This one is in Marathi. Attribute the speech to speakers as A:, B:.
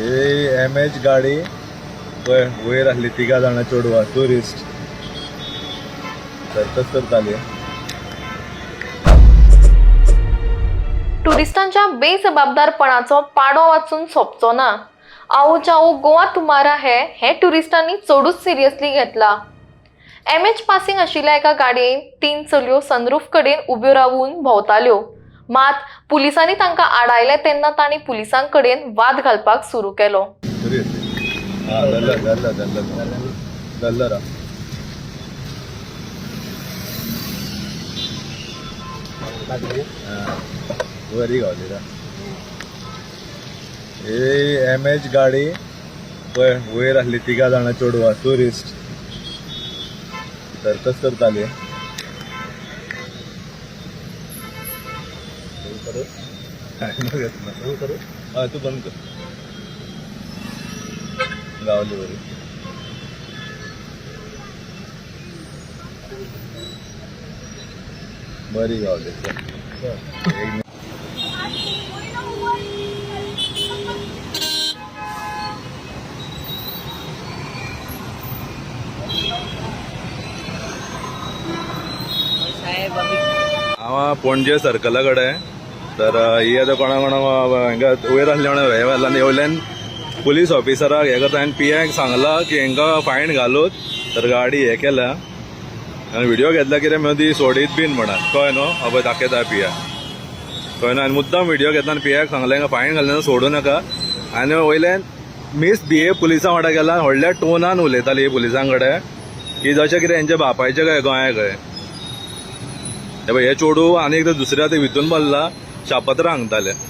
A: MH गाडी पळय वयर आसली 3 जाणां चेडवां टुरिस्ट सर्कस करताली.
B: टुरिस्टांच्या बेजबाबदारपणाचो पाडो वाचून सोंपचो ना. आओ जाओ गोवा तुमारा हे टुरिस्टांनी चडूच सिरियसली घेतला. MH पासिंग आशिल्ल्या एका गाडयेन 3 चलयो सनरूफ कडेन उब्यो रावून भोंवताल्यो. मात पुलिसांनी तांकां आडायले तेन्ना तांणी पुलिसां कडेन वाद घालपाक सुरू केलो.
A: बरी गावली MH गाडी पळय वयर आसली 3 जाणां चेडवां टुरिस्ट सर्कस करताली. तू बंद कर. गावली बरी. बरी गावली. हांव पणजे सर्कला कडेन तर ही आतां कोणा हांगा वयर आसले हे व्हेला आनी वयल्यान पुलीस ऑफिसराक हे करता आनी PIक सांगला की हांकां फायन घालूत तर गाडी हे केल्या आनी व्हिडिओ घेतला कितें मदीं सोडीत बीन म्हणून कळ्ळें न्हू अबय दाखयता PI कळ्ळें न्हू आनी मुद्दाम व्हिडिओ घेतला आनी PIक सांगलें हांकां फायन घालना सोडू नाका आनी वयल्यान मिसबिहेव पुलिसां वांगडा केला व्हडल्या टोनान उलयताली पुलिसां कडेन की जशें कितें हेंच्या बापायचें काय गोंया खंय हे चोडू आनी एकदां दुसऱ्या ते भितून बसला शापत्र हांगताले.